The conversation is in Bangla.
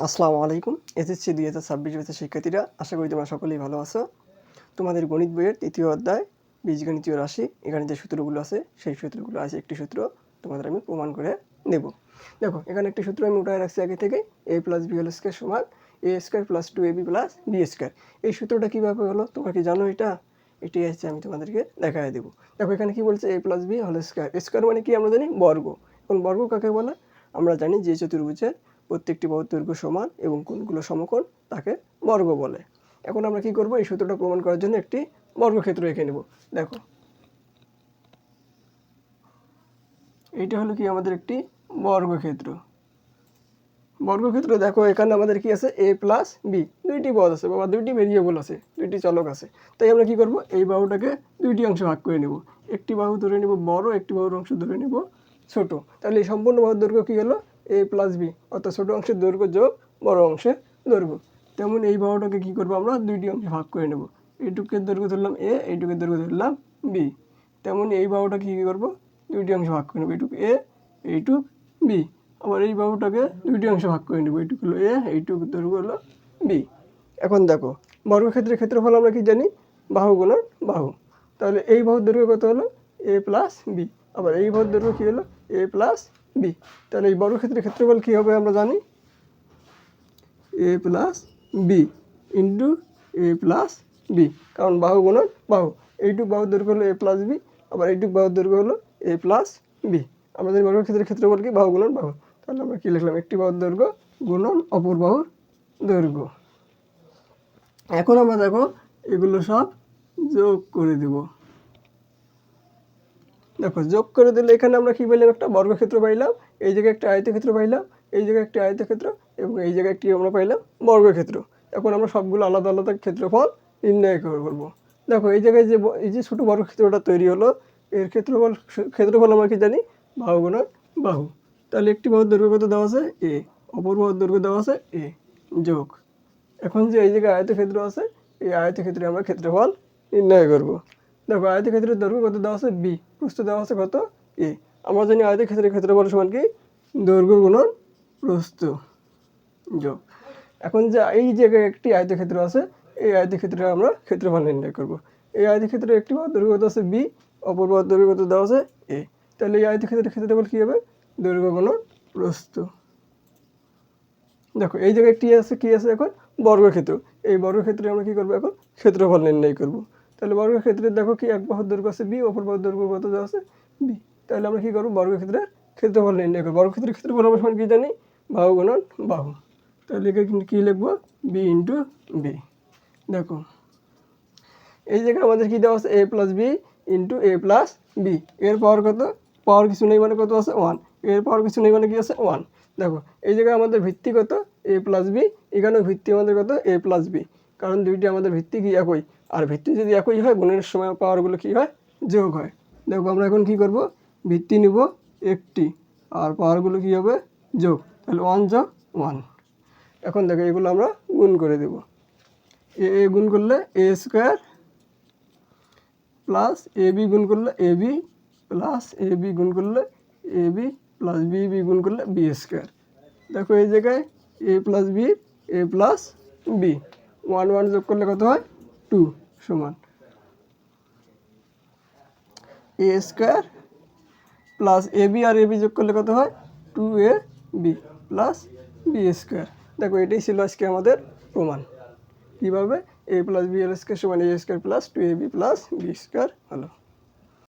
আসসালামু আলাইকুম। এসএসসি 2026 ব্যাচের শিক্ষার্থীরা, আশা করি তোমরা সকলেই ভালো আছো। তোমাদের গণিত বইয়ের ৩য় অধ্যায় বীজগণিতীয় রাশি, এখানে যে সূত্রগুলো আছে সেই সূত্রগুলো আছে। একটি সূত্র তোমাদের আমি প্রমাণ করে নেব। দেখো, এখানে একটি সূত্র আমি উঠায় রাখছি আগে থেকে, a + b হোল স্কয়ার সমান a² + 2ab + b²। এই সূত্রটা কীভাবে হলো তোমরা কি জানো? এটি আছে, আমি তোমাদেরকে দেখায় দেবো। দেখো, এখানে কি বলছে, a + b whole square. Square মানে কি আমরা জানি বর্গ। এখন বর্গ কাকে বলে? আমরা জানি যে চতুর্ভুজের প্রত্যেকটি বাহুর দৈর্ঘ্য সমান এবং কোণগুলো সমকোণ তাকে বর্গ বলে। এখন আমরা কি করব, এই সূত্রটা প্রমাণ করার জন্য একটি বর্গক্ষেত্র এঁকে নেব। দেখো, এইটা হলো কি আমাদের একটি বর্গক্ষেত্র। বর্গক্ষেত্র দেখো, এখানে আমাদের কি আছে, a + b, দুইটি পদ আছে বা দুইটি ভেরিয়েবল আছে, দুইটি চলক আছে। তাই আমরা কি করব, এই বাহুটাকে দুইটি অংশে ভাগ করে নেব। একটি বাহু ধরে নেব বড়, একটি বাহুর অংশ ধরে নেব ছোট। তাহলে এই সম্পূর্ণ বাহুর দৈর্ঘ্য কি হলো, a + b, অর্থাৎ ছোট অংশের দৈর্ঘ্য যোগ বড় অংশের দৈর্ঘ্য। তেমন এই বাহুটাকে কি করব, আমরা দুইটি অংশে ভাগ করে নেব। এইটুকের দৈর্ঘ্য ধরলাম a, এইটুকের দৈর্ঘ্য ধরলাম b। তেমন এই বাহুটাকে কি করব, দুইটি অংশে ভাগ করে নেব, এইটুক a, এইটুক b। আবার এই বাহুটাকে দুইটি অংশে ভাগ করে নেব, এইটুকু হলো a, এইটুকু দৈর্ঘ্য হলো b। এখন দেখো, বর্গক্ষেত্রের ক্ষেত্রফল আমরা কি জানি, বাহু গুণন বাহু। তাহলে এই বাহুর দৈর্ঘ্য কত হলো, a + b। আবার এই বাহুর দৈর্ঘ্য কী হলো, a + b। তাহলে এই বর্গক্ষেত্রের ক্ষেত্রফল কী হবে আমরা জানি, a + b into a + b, কারণ বাহু গুণন বাহু। এইটুক বাহুর দৈর্ঘ্য হলো a + b, আবার এইটুক বাহুর দৈর্ঘ্য হলো a + b। আমরা জানি বর্গক্ষেত্রের ক্ষেত্রফল কি, বাহু গুণন বাহু। তাহলে আমরা কী লিখলাম, একটি বাহুর দৈর্ঘ্য গুণন অপর বাহুর দৈর্ঘ্য। এখন আমরা দেখো এগুলো সব যোগ করে দেব। দেখো, যোগ করে দিলে এখানে আমরা কি পেলাম, একটা বর্গক্ষেত্র পাইলাম, এই জায়গায় একটা আয়তক্ষেত্র পাইলাম, এই জায়গায় একটি আয়তক্ষেত্র এবং এই জায়গায় একটি আমরা পাইলাম বর্গক্ষেত্র। এখন আমরা সবগুলো আলাদা আলাদা ক্ষেত্রফল নির্ণয় করব। দেখো, এই জায়গায় যে এই যে ছোটো বর্গক্ষেত্রটা তৈরি হলো, এর ক্ষেত্রফল আমরা কি জানি, বাহু গুণন বাহু। তাহলে একটি বাহুর দৈর্ঘ্য কত দেওয়া আছে, a, অপর বাহুর দৈর্ঘ্য দেওয়া আছে a, যোগ। এখন যে এই জায়গায় আয়তক্ষেত্র আছে, এই আয়তক্ষেত্রে আমরা ক্ষেত্রফল নির্ণয় করব। দেখো, আয়তক্ষেত্রের দৈর্ঘ্য কত দেওয়া আছে, b, প্রস্থ দেওয়া আছে কত, a। আমরা জানি আয়তক্ষেত্রের ক্ষেত্রফল সমান কি, দৈর্ঘ্য গুণন প্রস্থ যোগ। এখন যে এই জায়গায় একটি আয়তক্ষেত্র আছে, এই আয়তক্ষেত্রে আমরা ক্ষেত্রফল নির্ণয় করব। এই আয়তক্ষেত্রের একটি বাহুর দৈর্ঘ্য কত আছে, b, অপর বাহুর দৈর্ঘ্য কত দেওয়া আছে, a। তাহলে এই আয়তক্ষেত্রের ক্ষেত্রফল কী হবে, দৈর্ঘ্য গুণন প্রস্থ। দেখো, এই জায়গায় কি আছে, এখন বর্গক্ষেত্র। এই বর্গক্ষেত্রে আমরা কি করব, এখন ক্ষেত্রফল নির্ণয় করব। তাহলে বর্গক্ষেত্রে দেখো কি, এক বাহুর দৈর্ঘ্য আছে b, অপর বাহুর দৈর্ঘ্য কত দেওয়া আছে, b। তাহলে আমরা কি করব, বর্গক্ষেত্রের ক্ষেত্রফল নির্ণয় করব। বর্গক্ষেত্রের ক্ষেত্রফল আমরা সমান কি জানি, বাহু গুণন বাহু। তাহলে এখানে কিন্তু কী লিখবো, b ইন্টু b। দেখো, এই জায়গায় আমাদের কি দেওয়া আছে, a + b into a + b। এর পাওয়ার কত, পাওয়ার কিছু নেই মানে কত আছে, 1। এর পাওয়ার কিছু নেই মানে কি আছে, 1। দেখো, এই জায়গায় আমাদের ভিত্তি কত, a + b, এখানেও ভিত্তি আমাদের কত, a + b, কারণ দুইটি আমাদের ভিত্তি কি একই। আর ভিত্তি যদি একই হয়, গুণের সময় পাওয়ারগুলো কী হয়, যোগ হয়। দেখো, আমরা এখন কি করব, ভিত্তি নিব একটি আর পাওয়ারগুলো কী হবে, যোগ। তাহলে 1 + 1। এখন দেখো, এগুলো আমরা গুণ করে দেব। a গুণ করলে a² প্লাস ab গুণ করলে ab প্লাস ab গুণ করলে ab প্লাস bb গুণ করলে b²। দেখো, এই জায়গায় a + b, a + b, 1 1 যোগ করলে কত হয়, 2 সমান a² প্লাস ab আর ab যোগ করলে কত হয়, 2ab প্লাস b²। দেখো, এটাই ছিল আজকে আমাদের প্রমাণ। কীভাবে, a + b² সমান a² plus 2ab plus b² হলো।